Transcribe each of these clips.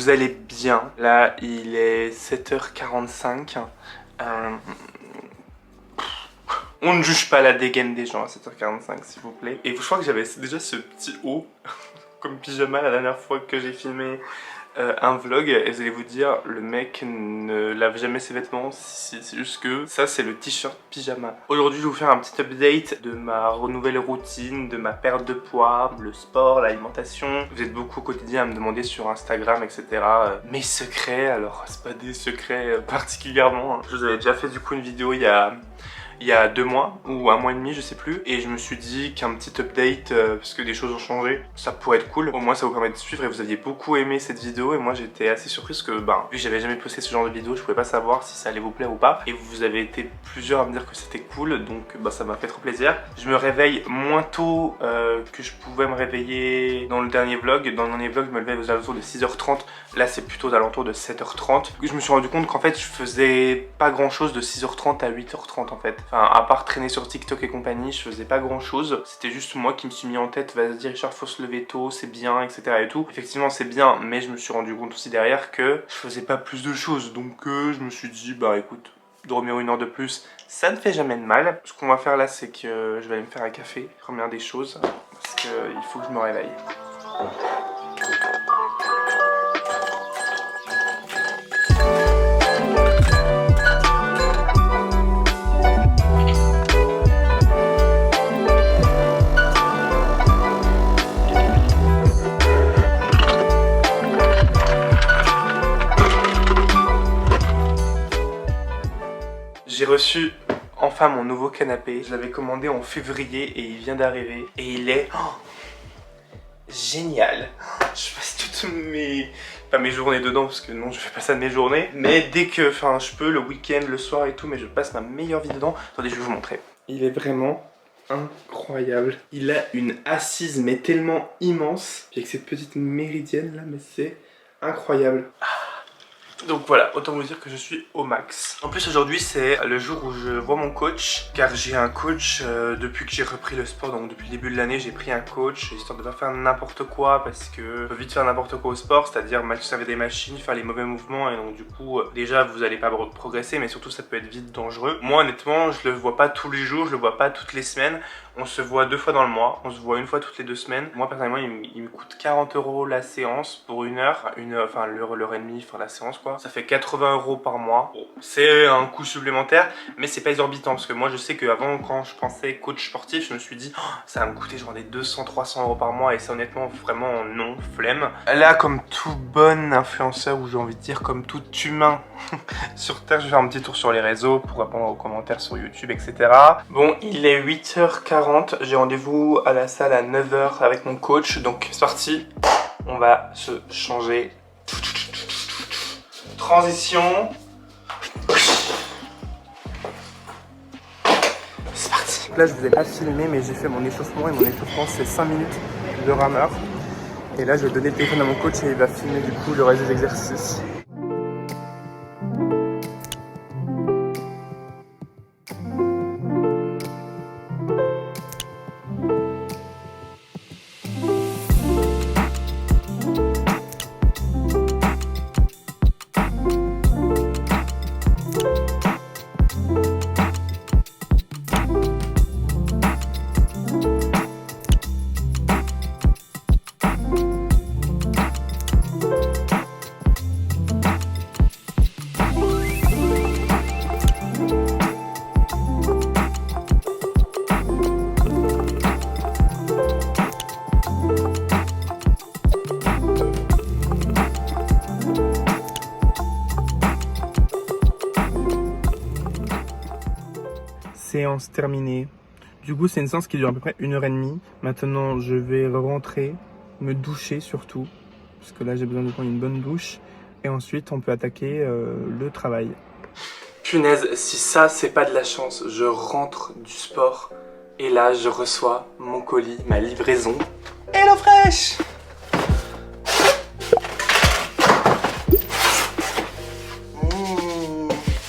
vous allez bien. Là, il est 7h45. On ne juge pas la dégaine des gens à 7h45, s'il vous plaît. Et je crois que j'avais déjà ce petit haut comme pyjama la dernière fois que j'ai filmé un vlog. Et vous allez vous dire, le mec ne lave jamais ses vêtements. C'est juste que ça, c'est le t-shirt pyjama. Aujourd'hui, je vais vous faire un petit update de ma nouvelle routine, de ma perte de poids, le sport, l'alimentation. Vous êtes beaucoup au quotidien à me demander sur Instagram, etc. Mes secrets. Alors, c'est pas des secrets particulièrement. Je vous avais déjà fait du coup une vidéo il y a 2 mois ou 1 mois et demi, je sais plus, et je me suis dit qu'un petit update parce que des choses ont changé, ça pourrait être cool. Au moins ça vous permet de suivre, et vous aviez beaucoup aimé cette vidéo et moi j'étais assez surprise que vu que j'avais jamais posté ce genre de vidéo, je pouvais pas savoir si ça allait vous plaire ou pas, et vous avez été plusieurs à me dire que c'était cool, donc ça m'a fait trop plaisir. Je me réveille moins tôt que je pouvais me réveiller dans le dernier vlog. Dans le dernier vlog je me levais aux alentours de 6h30, là c'est plutôt aux alentours de 7h30. Je me suis rendu compte qu'en fait je faisais pas grand chose de 6h30 à 8h30 en fait. Enfin, à part traîner sur TikTok et compagnie, je faisais pas grand chose. C'était juste moi qui me suis mis en tête, vas-y Richard, faut se lever tôt, c'est bien, etc. et tout. Effectivement, c'est bien, mais je me suis rendu compte aussi derrière que je faisais pas plus de choses. Donc je me suis dit, bah écoute, dormir 1 heure de plus, ça ne fait jamais de mal. Ce qu'on va faire là, c'est que je vais aller me faire un café, première des choses, parce qu'il faut que je me réveille. J'ai reçu enfin mon nouveau canapé. Je l'avais commandé en février et il vient d'arriver. Et il est génial. Je passe toutes pas mes journées dedans parce que non, je fais pas ça de mes journées. Mais dès que je peux, le week-end, le soir et tout, mais je passe ma meilleure vie dedans. Attendez, je vais vous montrer. Il est vraiment incroyable. Il a une assise mais tellement immense. Puis avec cette petite méridienne là, mais c'est incroyable. Donc voilà, autant vous dire que je suis au max. En plus aujourd'hui c'est le jour où je vois mon coach, car j'ai un coach depuis que j'ai repris le sport. Donc depuis le début de l'année j'ai pris un coach, histoire de pas faire n'importe quoi, parce que je peux vite faire n'importe quoi au sport, c'est-à-dire mal servir des machines, faire les mauvais mouvements, et donc du coup déjà vous allez pas progresser, mais surtout ça peut être vite dangereux. Moi honnêtement je le vois pas tous les jours, je le vois pas toutes les semaines. On se voit 2 fois dans le mois, on se voit 1 fois toutes les 2 semaines. Moi personnellement il me coûte 40 € la séance pour 1 heure, enfin l'heure et demie, enfin la séance quoi. Ça fait 80 € par mois. Bon, c'est un coût supplémentaire, mais c'est pas exorbitant, parce que moi je sais qu'avant quand je pensais coach sportif, je me suis dit ça va me coûter genre des 200-300 € par mois, et c'est honnêtement vraiment non, flemme. Là, comme tout bon influenceur, ou j'ai envie de dire comme tout humain sur Terre, je vais faire un petit tour sur les réseaux pour répondre aux commentaires sur YouTube, etc. Bon, il est 8h40, j'ai rendez-vous à la salle à 9h avec mon coach, donc c'est parti, on va se changer. Transition. C'est parti. Là je vous ai pas filmé, mais j'ai fait mon échauffement, et mon échauffement c'est 5 minutes de rameur. Et là je vais donner le téléphone à mon coach et il va filmer du coup le reste des exercices. Séance terminée. Du coup c'est une séance qui dure à peu près 1h30. Maintenant je vais rentrer, me doucher surtout, parce que là j'ai besoin de prendre une bonne douche, et ensuite on peut attaquer le travail. Punaise, si ça c'est pas de la chance, je rentre du sport et là je reçois mon colis, ma livraison. Hello Fresh.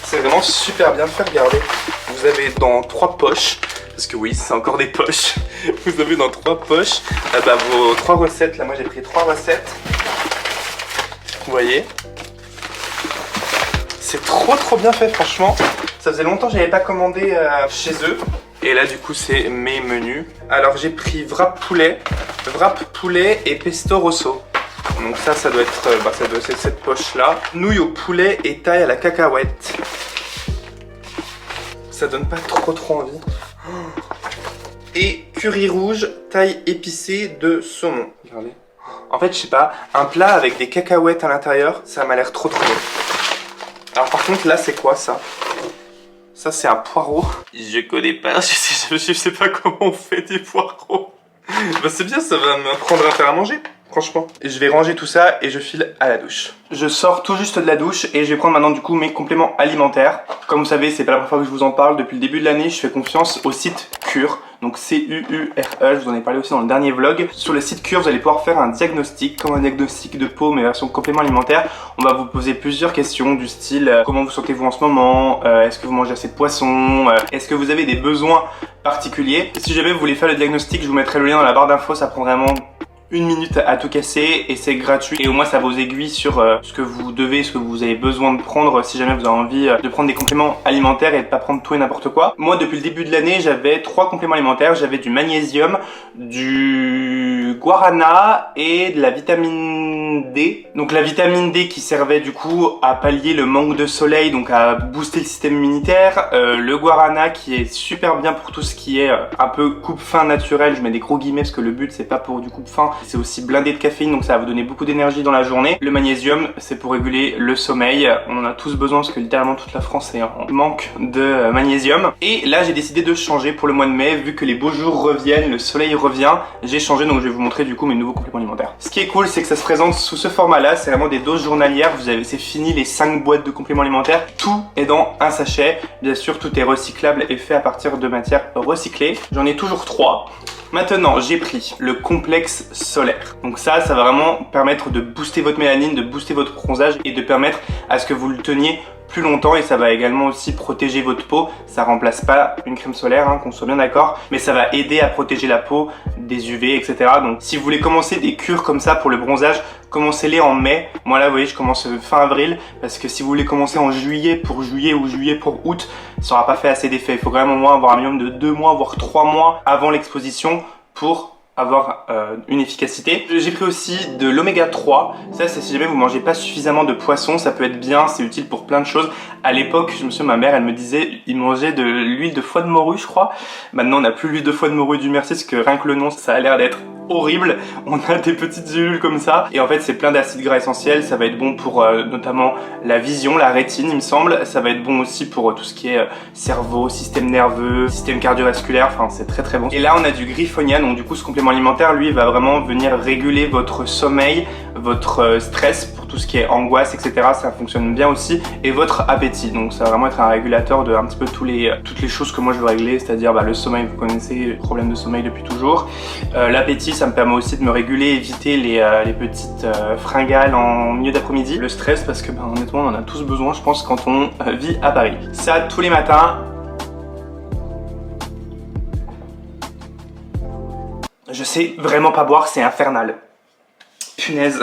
C'est vraiment super bien fait, regardez. Vous avez dans 3 poches, parce que oui, c'est encore des poches. Vous avez dans 3 poches vos 3 recettes. Là, moi j'ai pris 3 recettes. vous voyez. C'est trop bien fait franchement. Ça faisait longtemps que j'avais pas commandé chez eux. Et là du coup c'est mes menus. Alors j'ai pris wrap poulet et pesto rosso. Donc ça doit être cette poche là. Nouilles au poulet et taille à la cacahuète. Ça donne pas trop envie. Et curry rouge, taille épicée de saumon. Regardez. En fait je sais pas, un plat avec des cacahuètes à l'intérieur, ça m'a l'air trop bon. Alors par contre là c'est quoi ça? Ça c'est un poireau. Je connais pas, je sais pas comment on fait des poireaux. Bah c'est bien, ça va m'apprendre à faire à manger. Franchement. Je vais ranger tout ça et je file à la douche. Je sors tout juste de la douche et je vais prendre maintenant du coup mes compléments alimentaires. Comme vous savez, c'est pas la première fois que je vous en parle. Depuis le début de l'année, je fais confiance au site Cure. Donc C-U-U-R-E, je vous en ai parlé aussi dans le dernier vlog. Sur le site Cure, vous allez pouvoir faire un diagnostic, comme un diagnostic de peau, mais version complément alimentaire. On va vous poser plusieurs questions du style comment vous sentez-vous en ce moment, est-ce que vous mangez assez de poisson, est-ce que vous avez des besoins particuliers. Si jamais vous voulez faire le diagnostic, je vous mettrai le lien dans la barre d'infos, ça prend vraiment 1 minute à tout casser et c'est gratuit et au moins ça vous aiguille sur ce que vous devez, ce que vous avez besoin de prendre si jamais vous avez envie de prendre des compléments alimentaires et de pas prendre tout et n'importe quoi. Moi depuis le début de l'année j'avais 3 compléments alimentaires, j'avais du magnésium, du guarana et de la vitamine D. Donc la vitamine D qui servait du coup à pallier le manque de soleil, donc à booster le système immunitaire, le guarana qui est super bien pour tout ce qui est un peu coupe-faim naturel, je mets des gros guillemets parce que le but c'est pas pour du coupe-faim. C'est aussi blindé de caféine, donc ça va vous donner beaucoup d'énergie dans la journée. Le magnésium, c'est pour réguler le sommeil. On en a tous besoin parce que littéralement toute la France est en manque de magnésium. Et là, j'ai décidé de changer pour le mois de mai. Vu que les beaux jours reviennent, le soleil revient, j'ai changé, donc je vais vous montrer du coup mes nouveaux compléments alimentaires. Ce qui est cool, c'est que ça se présente sous ce format-là. C'est vraiment des doses journalières. C'est fini les 5 boîtes de compléments alimentaires. Tout est dans un sachet. Bien sûr, tout est recyclable et fait à partir de matières recyclées. J'en ai toujours 3. Maintenant, j'ai pris le complexe solaire. Donc ça va vraiment permettre de booster votre mélanine, de booster votre bronzage et de permettre à ce que vous le teniez plus longtemps et ça va également aussi protéger votre peau. Ça remplace pas une crème solaire, hein, qu'on soit bien d'accord, mais ça va aider à protéger la peau des UV, etc. Donc si vous voulez commencer des cures comme ça pour le bronzage, commencez-les en mai. Moi là, vous voyez, je commence fin avril parce que si vous voulez commencer en juillet pour juillet ou juillet pour août, ça n'aura pas fait assez d'effet. Il faut quand même au moins avoir un minimum de 2 mois, voire 3 mois avant l'exposition pour avoir une efficacité. J'ai pris aussi de l'oméga 3. Ça, c'est si jamais vous mangez pas suffisamment de poisson, ça peut être bien, c'est utile pour plein de choses. À l'époque, je me souviens, ma mère, elle me disait, il mangeait de l'huile de foie de morue, je crois. Maintenant, on n'a plus l'huile de foie de morue du Merci, parce que rien que le nom, ça a l'air d'être horrible. On a des petites gélules comme ça. Et en fait, c'est plein d'acides gras essentiels. Ça va être bon pour notamment la vision, la rétine, il me semble. Ça va être bon aussi pour tout ce qui est cerveau, système nerveux, système cardiovasculaire. Enfin, c'est très bon. Et là, on a du griffonia. Donc du coup, ce complément alimentaire, lui, va vraiment venir réguler votre sommeil, votre stress pour tout ce qui est angoisse, etc. Ça fonctionne bien aussi. Et votre appétit. Donc ça va vraiment être un régulateur de un petit peu toutes les choses que moi je veux régler. C'est-à-dire le sommeil, vous connaissez, le problème de sommeil depuis toujours. L'appétit, ça me permet aussi de me réguler, éviter les petites fringales en milieu d'après-midi. Le stress, parce que honnêtement, on en a tous besoin, je pense, quand on vit à Paris. Ça, tous les matins. Je sais vraiment pas boire, c'est infernal. Punaise.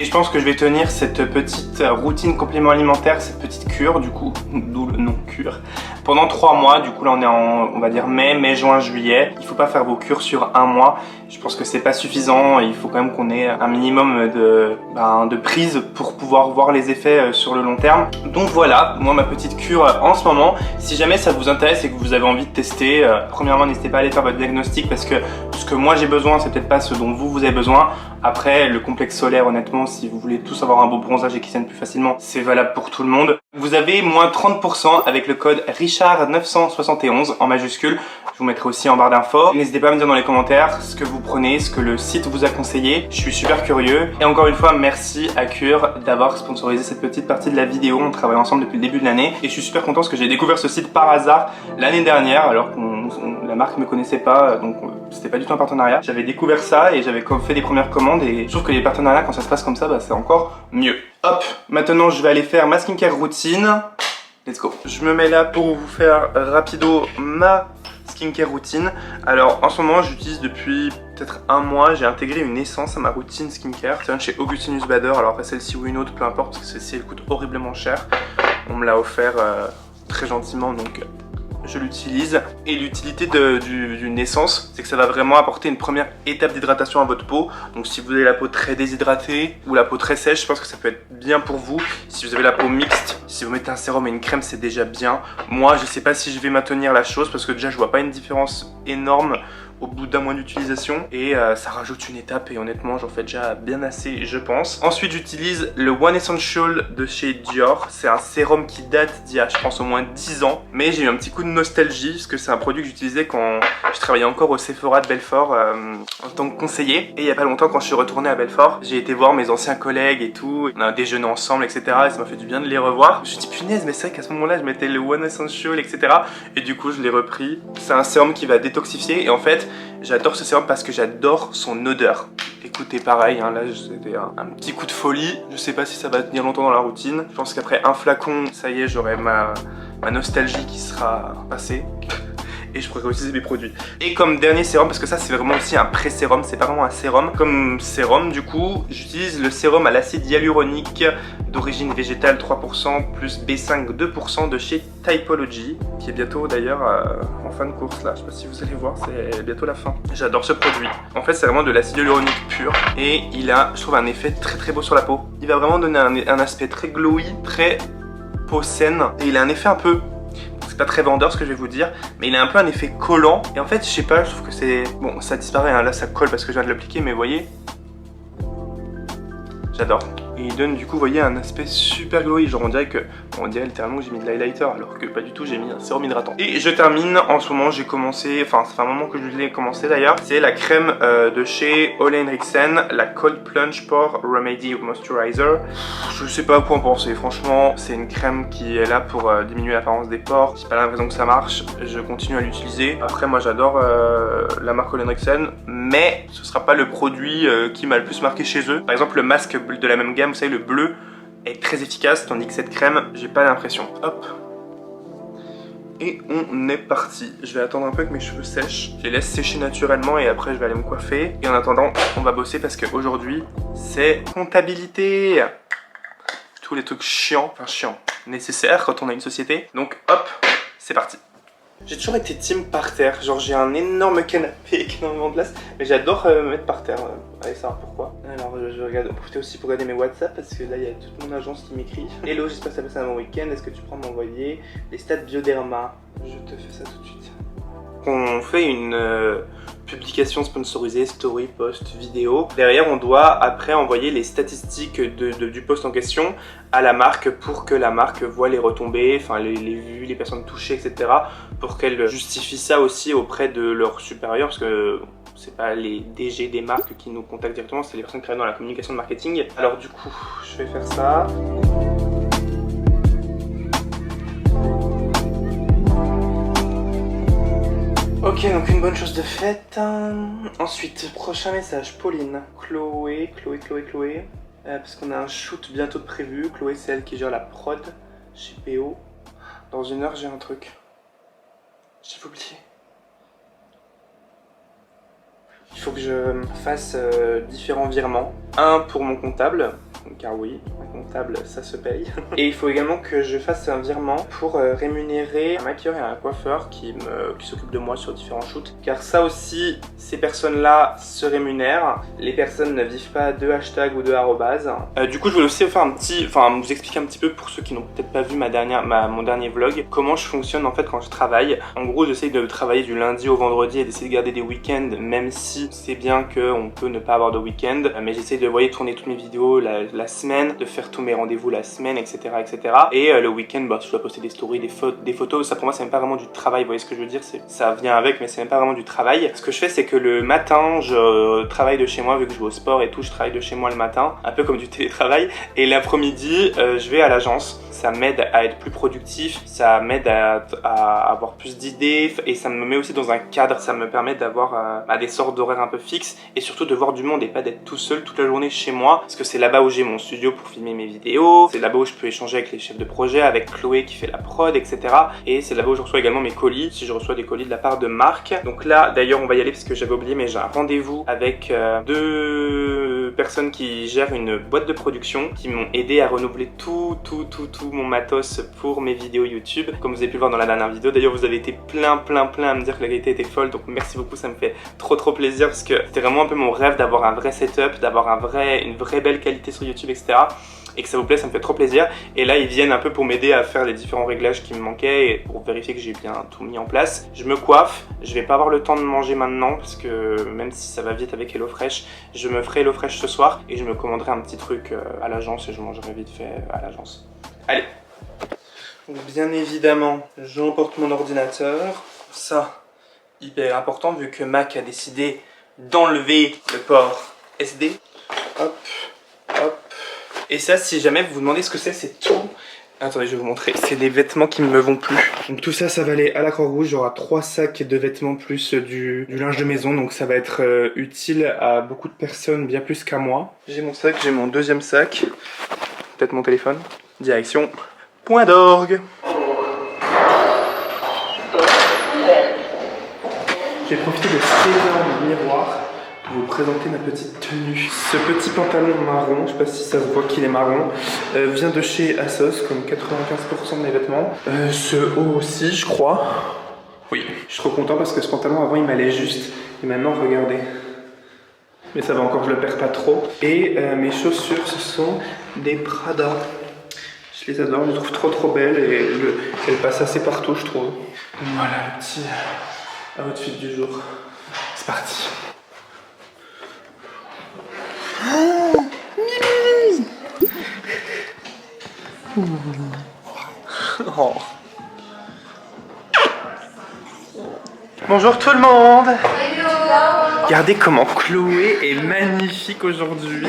Et je pense que je vais tenir cette petite routine complément alimentaire, cette petite cure du coup, d'où le nom cure, pendant 3 mois. Du coup là on est en, on va dire mai, juin, juillet. Il faut pas faire vos cures sur 1 mois. Je pense que c'est pas suffisant. Il faut quand même qu'on ait un minimum de prise pour pouvoir voir les effets sur le long terme. Donc voilà, moi ma petite cure en ce moment. Si jamais ça vous intéresse et que vous avez envie de tester, premièrement n'hésitez pas à aller faire votre diagnostic parce que ce que moi j'ai besoin c'est peut-être pas ce dont vous avez besoin. Après le complexe solaire, honnêtement, si vous voulez tous avoir un beau bronzage et qui tienne plus facilement, c'est valable pour tout le monde. Vous avez moins 30% avec le code Richard971 en majuscule. Je vous mettrai aussi en barre d'infos. N'hésitez pas à me dire dans les commentaires ce que vous prenez, ce que le site vous a conseillé. Je suis super curieux. Et encore une fois, merci à Cure d'avoir sponsorisé cette petite partie de la vidéo. On travaille ensemble depuis le début de l'année. Et je suis super content parce que j'ai découvert ce site par hasard l'année dernière, alors que la marque ne me connaissait pas, donc c'était pas du tout un partenariat. J'avais découvert ça et j'avais fait des premières commandes et je trouve que les partenariats, quand ça se passe comme ça, c'est encore mieux. Hop, maintenant je vais aller faire ma skincare routine. Let's go. Je me mets là pour vous faire rapido ma skincare routine. Alors en ce moment j'utilise depuis peut-être un mois, j'ai intégré une essence à ma routine skincare. Ça vient de chez Augustinus Bader, alors après celle-ci ou une autre, peu importe, parce que celle-ci elle coûte horriblement cher. On me l'a offert très gentiment, donc je l'utilise. Et l'utilité d'une essence, c'est que ça va vraiment apporter une première étape d'hydratation à votre peau. Donc si vous avez la peau très déshydratée ou la peau très sèche, je pense que ça peut être bien pour vous. Si vous avez la peau mixte, si vous mettez un sérum et une crème, c'est déjà bien. Moi, je sais pas si je vais maintenir la chose parce que déjà je vois pas une différence énorme au bout d'un mois d'utilisation et ça rajoute une étape et honnêtement j'en fais déjà bien assez je pense. Ensuite j'utilise le One Essential de chez Dior. C'est un sérum qui date d'il y a je pense au moins 10 ans, mais j'ai eu un petit coup de nostalgie parce que c'est un produit que j'utilisais quand je travaillais encore au Sephora de Belfort en tant que conseiller. Et il y a pas longtemps quand je suis retourné à Belfort, j'ai été voir mes anciens collègues et tout, on a déjeuné ensemble etc. Et ça m'a fait du bien de les revoir. Je me suis dit punaise mais c'est vrai qu'à ce moment là je mettais le One Essential etc. Et du coup je l'ai repris. C'est un sérum qui va détoxifier et en fait j'adore ce sérum parce que j'adore son odeur. Écoutez pareil, hein, là c'était un petit coup de folie. Je sais pas si ça va tenir longtemps dans la routine. Je pense qu'après un flacon, ça y est, j'aurai ma nostalgie qui sera passée. Et je pourrais utiliser mes produits. Et comme dernier sérum, parce que ça c'est vraiment aussi un pré-sérum, c'est pas vraiment un sérum. Comme sérum du coup, j'utilise le sérum à l'acide hyaluronique d'origine végétale 3% plus B5 2% de chez Typology, qui est bientôt d'ailleurs en fin de course là. Je sais pas si vous allez voir, c'est bientôt la fin. J'adore ce produit. En fait c'est vraiment de l'acide hyaluronique pur et il a, je trouve, un effet très très beau sur la peau. Il va vraiment donner un aspect très glowy, très peau saine et il a un effet un peu... pas très vendeur ce que je vais vous dire, mais il a un peu un effet collant et en fait je sais pas, je trouve que c'est... Bon ça disparaît hein, là ça colle parce que je viens de l'appliquer mais vous voyez, j'adore. Et il donne du coup vous voyez un aspect super glowy, genre on dirait littéralement que j'ai mis de l'highlighter alors que pas du tout, j'ai mis un sérum hydratant. Et je termine, en ce moment j'ai commencé, enfin ça fait un moment que je l'ai commencé d'ailleurs, c'est la crème de chez Ole Henriksen, la Cold Plunge Pore Remedy Moisturizer. Je sais pas quoi en penser, franchement c'est une crème qui est là pour diminuer l'apparence des pores. J'ai pas l'impression que ça marche, je continue à l'utiliser. Après moi j'adore la marque Ole Henriksen, mais ce sera pas le produit qui m'a le plus marqué chez eux. Par exemple le masque de la même gamme, vous savez le bleu est très efficace, tandis que cette crème j'ai pas l'impression. Hop. Et on est parti. Je vais attendre un peu que mes cheveux sèchent. Je les laisse sécher naturellement et après je vais aller me coiffer. Et en attendant, on va bosser parce qu'aujourd'hui, c'est comptabilité. Tous les trucs chiants, nécessaires quand on a une société. Donc hop, c'est parti. J'ai toujours été team par terre, genre j'ai un énorme canapé avec énormément de place, mais j'adore me mettre par terre. Allez savoir pourquoi. Alors je regarde, profitez aussi pour regarder mes WhatsApp parce que là il y a toute mon agence qui m'écrit. Hello, j'espère que ça passe un bon week-end, est-ce que tu pourras m'envoyer les stats Bioderma? Je te fais ça tout de suite. On fait une publication sponsorisée, story, post, vidéo. Derrière on doit après envoyer les statistiques du post en question à la marque pour que la marque voit les retombées, enfin les vues, les personnes touchées, etc. pour qu'elle justifie ça aussi auprès de leurs supérieurs parce que c'est pas les DG des marques qui nous contactent directement, c'est les personnes qui travaillent dans la communication de marketing. Alors du coup, je vais faire ça. Ok, donc une bonne chose de faite. Ensuite, prochain message, Pauline. Chloé. Parce qu'on a un shoot bientôt de prévu. Chloé, c'est elle qui gère la prod chez PO. Dans une heure, j'ai un truc. J'ai oublié. Il faut que je fasse différents virements. Un pour mon comptable, car oui, un comptable ça se paye. Et il faut également que je fasse un virement pour rémunérer un maquilleur et un coiffeur qui s'occupent de moi sur différents shoots. Car ça aussi, ces personnes-là se rémunèrent. Les personnes ne vivent pas de hashtag ou de arrobase. Du coup, je voulais aussi faire vous expliquer un petit peu pour ceux qui n'ont peut-être pas vu mon dernier vlog, comment je fonctionne en fait quand je travaille. En gros, j'essaye de travailler du lundi au vendredi et d'essayer de garder des week-ends, même si c'est bien qu'on peut ne pas avoir de week-end. Mais j'essaye de tourner toutes mes vidéos la semaine, de faire tous mes rendez-vous la semaine, etc. etc. Et le week-end, je dois poster des stories, des photos. Ça pour moi, c'est même pas vraiment du travail, vous voyez ce que je veux dire, ça vient avec, mais c'est même pas vraiment du travail. Ce que je fais, c'est que le matin, je travaille de chez moi, vu que je vais au sport et tout, je travaille de chez moi le matin, un peu comme du télétravail. Et l'après-midi, je vais à l'agence. Ça m'aide à être plus productif, ça m'aide à avoir plus d'idées et ça me met aussi dans un cadre, ça me permet d'avoir des sortes d'horaires un peu fixes et surtout de voir du monde et pas d'être tout seul toute la journée chez moi parce que c'est là-bas où j'ai mon studio pour filmer mes vidéos, c'est là-bas où je peux échanger avec les chefs de projet, avec Chloé qui fait la prod, etc. Et c'est là-bas où je reçois également mes colis, si je reçois des colis de la part de Marc. Donc là, d'ailleurs, on va y aller parce que j'avais oublié, mais j'ai un rendez-vous avec deux personnes qui gèrent une boîte de production qui m'ont aidé à renouveler tout mon matos pour mes vidéos YouTube. Comme vous avez pu le voir dans la dernière vidéo, d'ailleurs, vous avez été plein à me dire que la qualité était folle, donc merci beaucoup, ça me fait trop plaisir parce que c'était vraiment un peu mon rêve d'avoir un vrai setup, d'avoir une vraie belle qualité sur YouTube, etc. Et que ça vous plaît, ça me fait trop plaisir. Et là, ils viennent un peu pour m'aider à faire les différents réglages qui me manquaient et pour vérifier que j'ai bien tout mis en place. Je me coiffe, je vais pas avoir le temps de manger maintenant parce que même si ça va vite avec HelloFresh, je me ferai HelloFresh ce soir et je me commanderai un petit truc à l'agence et je mangerai vite fait à l'agence. Allez. Donc bien évidemment, j'emporte mon ordinateur. Ça, hyper important vu que Mac a décidé d'enlever le port SD. Hop, hop. Et ça, si jamais vous vous demandez ce que c'est tout. Attendez, je vais vous montrer. C'est des vêtements qui ne me vont plus. Donc tout ça, ça va aller à la Croix-Rouge. J'aurai 3 sacs de vêtements plus du linge de maison. Donc ça va être utile à beaucoup de personnes, bien plus qu'à moi. J'ai mon sac, j'ai mon deuxième sac. Peut-être mon téléphone. Direction Point d'orgue. J'ai profité de cet énorme miroir pour vous présenter ma petite tenue. Ce petit pantalon marron, je sais pas si ça se voit qu'il est marron, vient de chez Asos, comme 95% de mes vêtements. Ce haut aussi, je crois. Oui, je suis trop content parce que ce pantalon avant il m'allait juste. Et maintenant, regardez. Mais ça va encore, je le perds pas trop. Et mes chaussures, ce sont des Prada. Je les adore, je les trouve trop belles et elles passent assez partout, je trouve. Voilà le petit outfit du jour. C'est parti. Oh. Bonjour tout le monde. Hello. Regardez comment Chloé est magnifique aujourd'hui.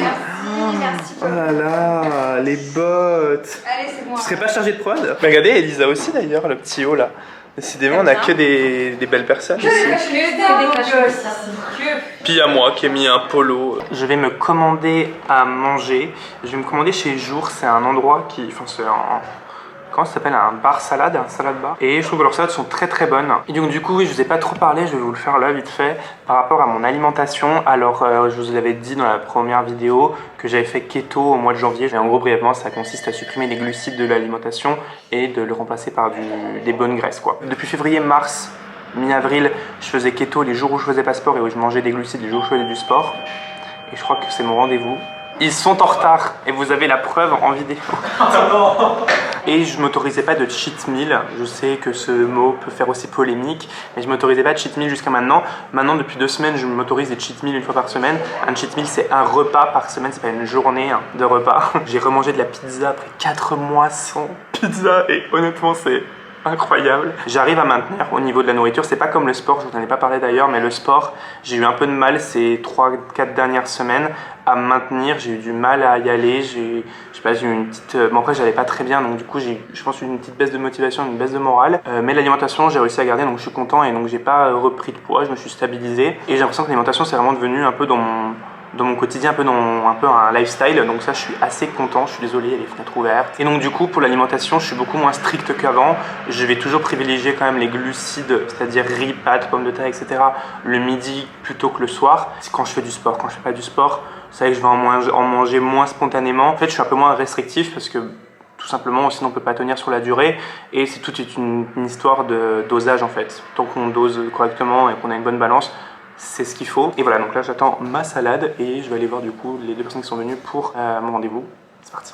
Merci. Oh là là, les bottes. Allez, c'est moi. Tu serais pas chargée de prod? Mais regardez, Elisa aussi d'ailleurs, le petit haut là. Décidément, on a que des belles personnes ici. Puis il y a moi qui ai mis un polo. Je vais me commander à manger. Je vais me commander chez Jour. C'est un endroit qui... Enfin, c'est un... Comment ça s'appelle? Un bar salade, un salade bar. Et je trouve que leurs salades sont très bonnes. Et donc du coup, oui, je vous ai pas trop parlé, je vais vous le faire là vite fait. Par rapport à mon alimentation, alors je vous l'avais dit dans la première vidéo que j'avais fait keto au mois de janvier. Et en gros, brièvement, ça consiste à supprimer les glucides de l'alimentation et de le remplacer par des bonnes graisses, quoi. Depuis février-mars, mi-avril, je faisais keto les jours où je faisais pas sport et où je mangeais des glucides les jours où je faisais du sport. Et je crois que c'est mon rendez-vous. Ils sont en retard et vous avez la preuve en vidéo. Et je m'autorisais pas de cheat meal. Je sais que ce mot peut faire aussi polémique, mais je m'autorisais pas de cheat meal jusqu'à maintenant. Maintenant, depuis 2 semaines, je m'autorise des cheat meal une fois par semaine. Un cheat meal, c'est un repas par semaine, c'est pas une journée de repas. J'ai remangé de la pizza après 4 mois sans pizza et honnêtement, c'est incroyable. J'arrive à maintenir au niveau de la nourriture. C'est pas comme le sport, je vous en ai pas parlé d'ailleurs, mais le sport, j'ai eu un peu de mal ces 3-4 dernières semaines à maintenir. J'ai eu du mal à y aller. Je sais pas, j'ai eu une petite... Bon, après, j'allais pas très bien, donc du coup, j'ai, je pense, une petite baisse de motivation, une baisse de morale. Mais l'alimentation, j'ai réussi à garder, donc je suis content et donc j'ai pas repris de poids, je me suis stabilisé. Et j'ai l'impression que l'alimentation, c'est vraiment devenu un peu dans mon quotidien, un peu un lifestyle, donc ça je suis assez content, je suis désolé, il y a les fenêtres ouvertes. Et donc du coup pour l'alimentation je suis beaucoup moins strict qu'avant, je vais toujours privilégier quand même les glucides, c'est-à-dire riz, pâtes, pommes de terre, etc. le midi plutôt que le soir. C'est quand je fais du sport, quand je fais pas du sport, c'est vrai que je vais en manger moins spontanément. En fait je suis un peu moins restrictif parce que tout simplement sinon on peut pas tenir sur la durée et c'est toute une histoire de dosage en fait. Tant qu'on dose correctement et qu'on a une bonne balance, c'est ce qu'il faut. Et voilà, donc là j'attends ma salade et je vais aller voir du coup les 2 personnes qui sont venues pour mon rendez-vous. C'est parti.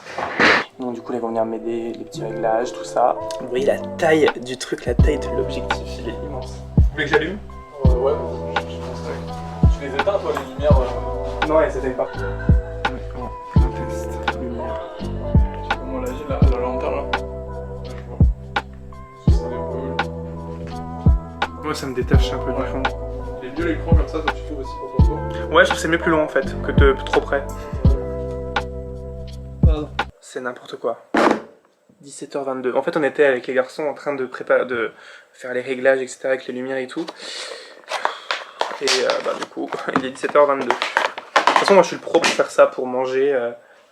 Donc du coup là ils vont venir m'aider, les petits réglages, tout ça. Vous voyez la taille du truc, la taille de l'objectif, il est immense. Vous voulez que j'allume? Ouais, je pense. Tu les éteins toi les lumières Non, elles s'éteignent pas. Bon, un test, lumière. Tu sais comment on l'agit là, la lanterne là? Ouais, je vois. Ça les Moi ça me détache un peu du fond. Les vieux l'écran comme ça tu trouves aussi pour ton tour? Ouais, je trouve que c'est mieux plus loin en fait, que de trop près. Pardon. C'est n'importe quoi. 17h22. En fait, on était avec les garçons en train de faire les réglages, etc. avec les lumières et tout. Et bah du coup, il est 17h22. façon, moi je suis le pro pour faire ça, pour manger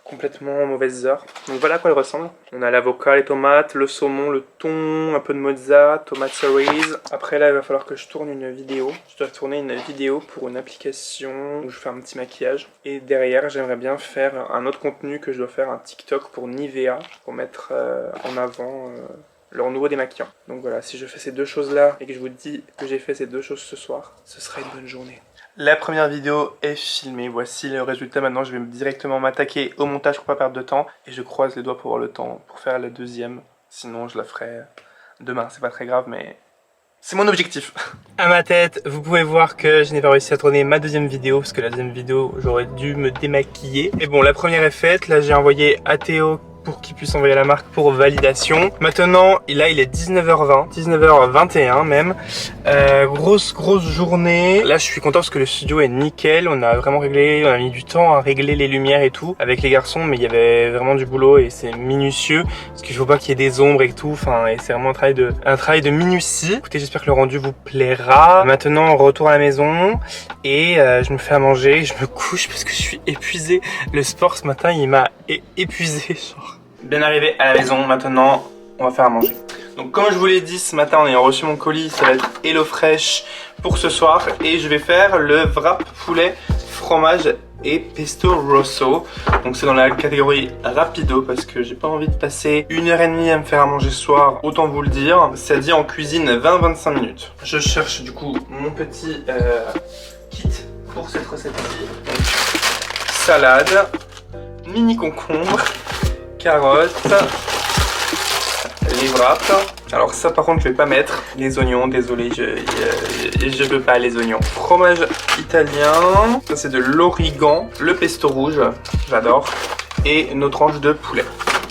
complètement en mauvaises heures. Donc voilà à quoi elle ressemble. On a l'avocat, les tomates, le saumon, le thon, un peu de mozza, tomates cerises. Après là, il va falloir que je tourne une vidéo. Je dois tourner une vidéo pour une application où je fais un petit maquillage. Et derrière, j'aimerais bien faire un autre contenu que je dois faire, un TikTok pour Nivea, pour mettre en avant leur nouveau démaquillant. Donc voilà, si je fais ces deux choses là et que je vous dis que j'ai fait ces deux choses ce soir, ce serait une bonne journée. La première vidéo est filmée, voici le résultat. Maintenant je vais directement m'attaquer au montage pour pas perdre de temps. Et je croise les doigts pour avoir le temps pour faire la deuxième. Sinon je la ferai demain, c'est pas très grave mais c'est mon objectif. À ma tête, vous pouvez voir que je n'ai pas réussi à tourner ma deuxième vidéo. Parce que la deuxième vidéo, j'aurais dû me démaquiller. Et bon, la première est faite, là j'ai envoyé à Théo pour qu'il puisse envoyer la marque pour validation. Maintenant, là il est 19h20, 19h21 même. Grosse journée. Là je suis content parce que le studio est nickel. On a vraiment réglé, on a mis du temps à régler les lumières et tout avec les garçons, mais il y avait vraiment du boulot et c'est minutieux parce qu'il faut pas qu'il y ait des ombres et tout. Enfin, et c'est vraiment un travail de minutie. Écoutez, j'espère que le rendu vous plaira. Maintenant, on retourne à la maison et je me fais à manger. Je me couche parce que je suis épuisé. Le sport ce matin, il m'a épuisé. Genre. Bien arrivé à la maison, maintenant on va faire à manger. Donc comme je vous l'ai dit ce matin en ayant reçu mon colis, ça va être HelloFresh pour ce soir. Et je vais faire le wrap poulet, fromage et pesto rosso. Donc c'est dans la catégorie rapido parce que j'ai pas envie de passer 1h30 à me faire à manger ce soir, autant vous le dire. Ça dit en cuisine 20-25 minutes. Je cherche du coup mon petit kit pour cette recette-ci. Donc salade, mini concombre, carottes, les wraps. Alors ça par contre je vais pas mettre les oignons, désolé, je veux pas les oignons. Fromage italien, ça c'est de l'origan, le pesto rouge, j'adore, et nos tranches de poulet.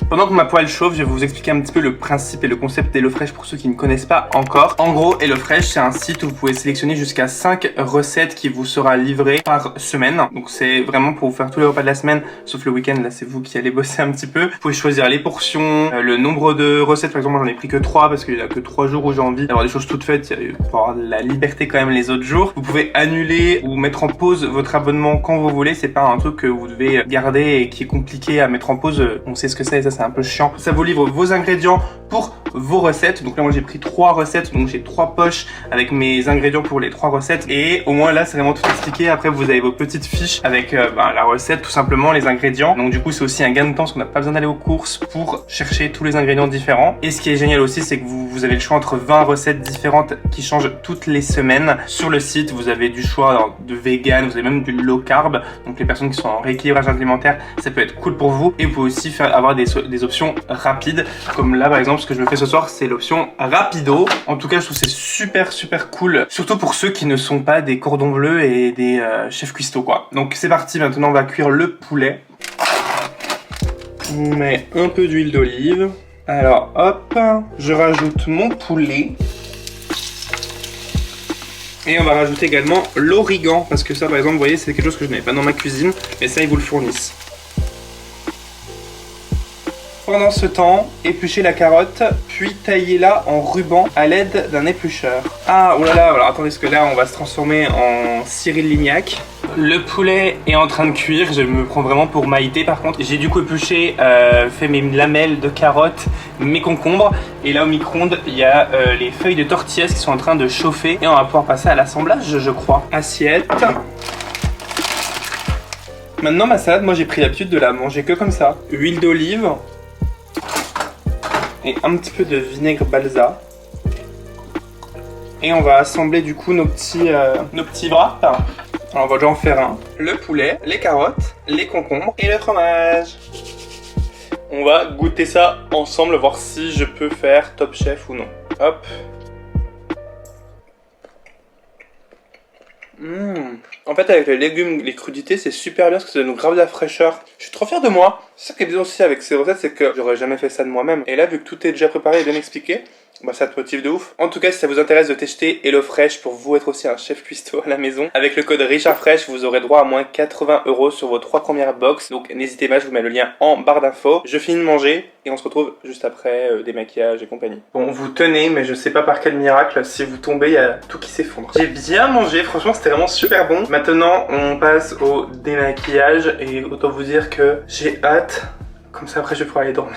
Pendant que ma poêle chauffe, je vais vous expliquer un petit peu le principe et le concept d'HelloFresh pour ceux qui ne connaissent pas encore. En gros, HelloFresh, c'est un site où vous pouvez sélectionner jusqu'à 5 recettes qui vous sera livrées par semaine. Donc c'est vraiment pour vous faire tous les repas de la semaine, sauf le week-end, là c'est vous qui allez bosser un petit peu. Vous pouvez choisir les portions, le nombre de recettes. Par exemple, moi j'en ai pris que 3 parce qu'il n'y a que 3 jours où j'ai envie d'avoir des choses toutes faites pour avoir de la liberté quand même les autres jours. Vous pouvez annuler ou mettre en pause votre abonnement quand vous voulez. C'est pas un truc que vous devez garder et qui est compliqué à mettre en pause. On sait ce que c'est et ça c'est un peu chiant. Ça vous livre vos ingrédients pour vos recettes. Donc là moi j'ai pris 3 recettes, donc j'ai 3 poches avec mes ingrédients pour les 3 recettes. Et au moins là c'est vraiment tout expliqué. Après vous avez vos petites fiches avec la recette, tout simplement les ingrédients. Donc du coup c'est aussi un gain de temps parce qu'on n'a pas besoin d'aller aux courses pour chercher tous les ingrédients différents. Et ce qui est génial aussi c'est que vous avez le choix entre 20 recettes différentes qui changent toutes les semaines. Sur le site vous avez du choix de vegan, vous avez même du low carb. Donc les personnes qui sont en rééquilibrage alimentaire, ça peut être cool pour vous. Et vous pouvez aussi avoir des options rapides, comme là par exemple ce que je me fais ce soir c'est l'option rapido. En tout cas je trouve c'est super cool, surtout pour ceux qui ne sont pas des cordons bleus et des chefs cuistots quoi. Donc c'est parti, maintenant on va cuire le poulet. On met un peu d'huile d'olive. Alors hop, je rajoute mon poulet. Et on va rajouter également l'origan, parce que ça par exemple vous voyez c'est quelque chose que je n'avais pas dans ma cuisine, mais ça ils vous le fournissent. Pendant ce temps, épluchez la carotte, puis taillez-la en ruban à l'aide d'un éplucheur. Ah, oh là là, alors attendez, parce que là, on va se transformer en Cyril Lignac. Le poulet est en train de cuire, je me prends vraiment pour Maïté par contre. J'ai du coup épluché, fait mes lamelles de carottes, mes concombres. Et là au micro-ondes, il y a les feuilles de tortillas qui sont en train de chauffer. Et on va pouvoir passer à l'assemblage, je crois. Assiette. Maintenant ma salade, moi j'ai pris l'habitude de la manger que comme ça. Huile d'olive. Et un petit peu de vinaigre balsa. Et on va assembler du coup nos petits wraps. Alors on va déjà en faire un. Le poulet, les carottes, les concombres et le fromage. On va goûter ça ensemble, voir si je peux faire Top Chef ou non. Hop. En fait avec les légumes, les crudités c'est super bien parce que ça donne grave de la fraîcheur. Je suis trop fier de moi. C'est ça qui est bien aussi avec ces recettes, c'est que j'aurais jamais fait ça de moi-même. Et là vu que tout est déjà préparé et bien expliqué, Bah ça te motive de ouf. En tout cas, si ça vous intéresse de tester HelloFresh pour vous être aussi un chef cuistot à la maison, avec le code RichardFresh, vous aurez droit à moins 80 € sur vos 3 premières box. Donc n'hésitez pas, je vous mets le lien en barre d'infos. Je finis de manger et on se retrouve juste après démaquillage et compagnie. Bon, vous tenez, mais je sais pas par quel miracle, si vous tombez, il y a tout qui s'effondre. J'ai bien mangé, franchement c'était vraiment super bon. Maintenant, on passe au démaquillage et autant vous dire que j'ai hâte. Comme ça après je vais pouvoir aller dormir.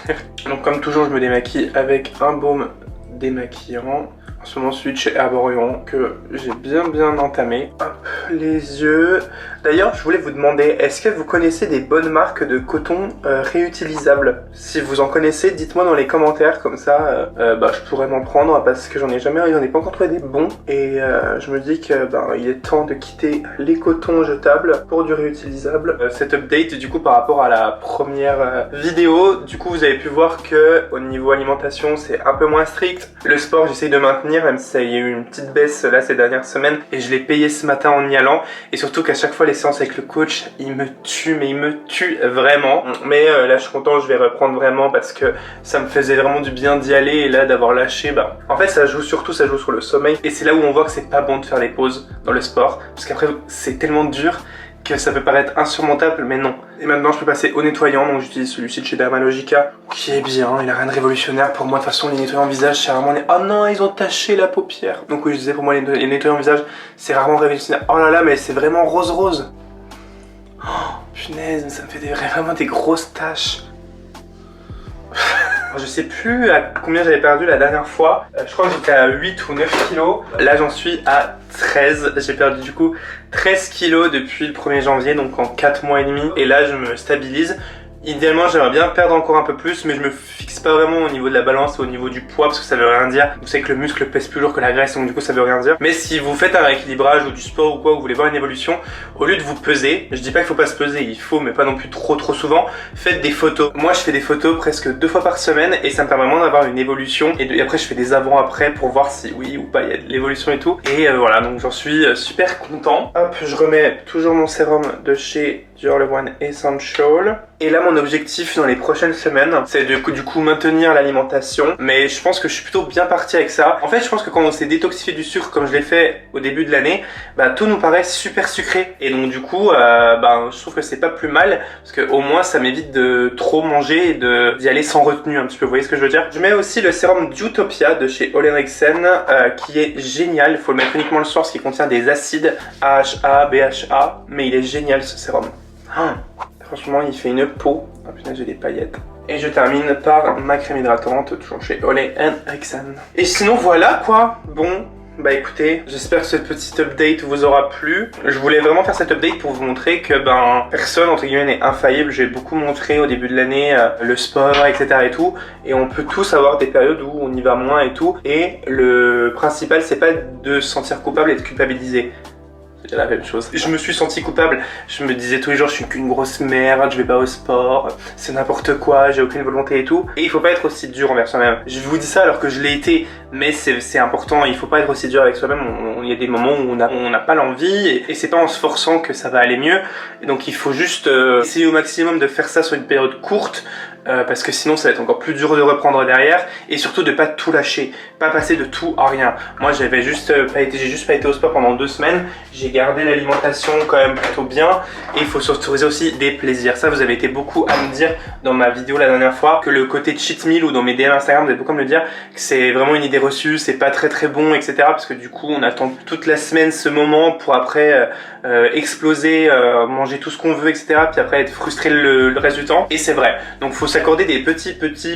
Donc comme toujours je me démaquille avec un baume démaquillant. En ce moment celui de chez Herborian que j'ai bien entamé. Hop, les yeux. D'ailleurs je voulais vous demander, est-ce que vous connaissez des bonnes marques de coton réutilisables? Si vous en connaissez, dites-moi dans les commentaires, comme ça je pourrais m'en prendre parce que j'en ai pas encore trouvé des bons. Et je me dis que il est temps de quitter les cotons jetables pour du réutilisable. Cet update du coup par rapport à la première vidéo, du coup vous avez pu voir que au niveau alimentation c'est un peu moins strict. Le sport j'essaye de maintenir même si il y a eu une petite baisse là ces dernières semaines et je l'ai payé ce matin en y allant. Et surtout qu'à chaque fois les séances avec le coach il me tue, mais il me tue vraiment. Mais là je suis content, je vais reprendre vraiment parce que ça me faisait vraiment du bien d'y aller. Et là d'avoir lâché, en fait ça joue sur le sommeil. Et c'est là où on voit que c'est pas bon de faire des pauses dans le sport, parce qu'après c'est tellement dur que ça peut paraître insurmontable, mais non. Et maintenant je peux passer au nettoyant, donc j'utilise celui-ci de chez Dermalogica, qui est bien, il a rien de révolutionnaire pour moi. De toute façon les nettoyants visage c'est vraiment oh non ils ont taché la paupière. Donc oui je disais pour moi les nettoyants visage c'est rarement révolutionnaire. Oh là là mais c'est vraiment rose. Oh punaise, ça me fait vraiment des grosses taches. Je sais plus à combien j'avais perdu la dernière fois. Je crois que j'étais à 8 ou 9 kilos. Là j'en suis à 13. J'ai perdu du coup 13 kilos depuis le 1er janvier, donc en 4 mois et demi. Et là je me stabilise. Idéalement j'aimerais bien perdre encore un peu plus, mais je me fixe pas vraiment au niveau de la balance ou au niveau du poids parce que ça veut rien dire. Vous savez que le muscle pèse plus lourd que la graisse, donc du coup ça veut rien dire. Mais si vous faites un rééquilibrage ou du sport ou quoi, vous voulez voir une évolution, au lieu de vous peser, je dis pas qu'il faut pas se peser, il faut, mais pas non plus trop souvent, faites des photos. Moi je fais des photos presque 2 fois par semaine et ça me permet vraiment d'avoir une évolution. Et après je fais des avant-après pour voir si oui ou pas il y a de l'évolution et tout. Et voilà, donc j'en suis super content. Hop, je remets toujours mon sérum de chez Dior Le One Essential. Et là mon objectif dans les prochaines semaines c'est du coup maintenir l'alimentation, mais je pense que je suis plutôt bien parti avec ça. En fait je pense que quand on s'est détoxifié du sucre comme je l'ai fait au début de l'année, tout nous paraît super sucré et donc du coup je trouve que c'est pas plus mal parce que au moins ça m'évite de trop manger et d'y aller sans retenue un petit peu, vous voyez ce que je veux dire. Je mets aussi le sérum Jutopia de chez Ole Henriksen qui est génial. Il faut le mettre uniquement le soir parce qu'il contient des acides AHA, BHA, mais il est génial ce sérum. Franchement il fait une peau. Ah putain j'ai des paillettes. Et je termine par ma crème hydratante, toujours chez Ole Henriksen. Et sinon voilà quoi. Bon écoutez, j'espère que cette petite update vous aura plu. Je voulais vraiment faire cette update pour vous montrer que personne entre guillemets n'est infaillible. J'ai beaucoup montré au début de l'année le sport etc et tout. Et on peut tous avoir des périodes où on y va moins et tout. Et le principal c'est pas de se sentir coupable et de culpabiliser. C'est la même chose. Je me suis senti coupable. Je me disais tous les jours je suis qu'une grosse merde, je vais pas au sport, c'est n'importe quoi, j'ai aucune volonté et tout. Et il faut pas être aussi dur envers soi-même. Je vous dis ça alors que je l'ai été, mais c'est important. Il faut pas être aussi dur avec soi-même. Il y a des moments où on n'a pas l'envie et c'est pas en se forçant que ça va aller mieux. Et donc il faut juste essayer au maximum de faire ça sur une période courte. Parce que sinon ça va être encore plus dur de reprendre derrière et surtout de pas tout lâcher, pas passer de tout à rien. Moi j'ai juste pas été au sport pendant 2 semaines, j'ai gardé l'alimentation quand même plutôt bien et il faut s'autoriser aussi des plaisirs. Ça vous avez été beaucoup à me dire dans ma vidéo la dernière fois que le côté cheat meal ou dans mes DM Instagram vous avez beaucoup à me le dire que c'est vraiment une idée reçue, c'est pas très bon etc. Parce que du coup on attend toute la semaine ce moment pour après exploser, manger tout ce qu'on veut etc. Puis après être frustré le reste du temps et c'est vrai. Donc faut s'accorder des petits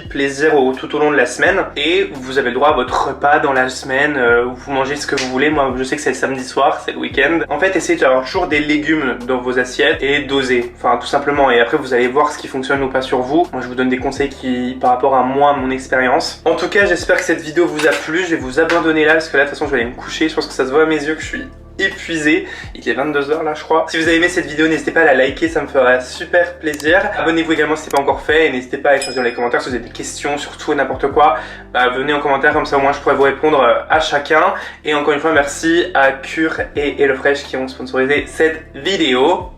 plaisirs tout au long de la semaine et vous avez le droit à votre repas dans la semaine où vous mangez ce que vous voulez. Moi je sais que c'est le samedi soir, c'est le week-end. En fait essayez d'avoir toujours des légumes dans vos assiettes et doser, enfin tout simplement, et après vous allez voir ce qui fonctionne ou pas sur vous. Moi je vous donne des conseils qui par rapport à moi, mon expérience. En tout cas j'espère que cette vidéo vous a plu. Je vais vous abandonner là parce que là de toute façon je vais aller me coucher. Je pense que ça se voit à mes yeux que je suis épuisé. Il est 22 h là je crois. Si vous avez aimé cette vidéo n'hésitez pas à la liker, ça me fera super plaisir. Abonnez-vous également si ce n'est pas encore fait et n'hésitez pas à échanger dans les commentaires si vous avez des questions sur tout et n'importe quoi. Venez en commentaire, comme ça au moins je pourrai vous répondre à chacun. Et encore une fois merci à Cure et HelloFresh qui ont sponsorisé cette vidéo.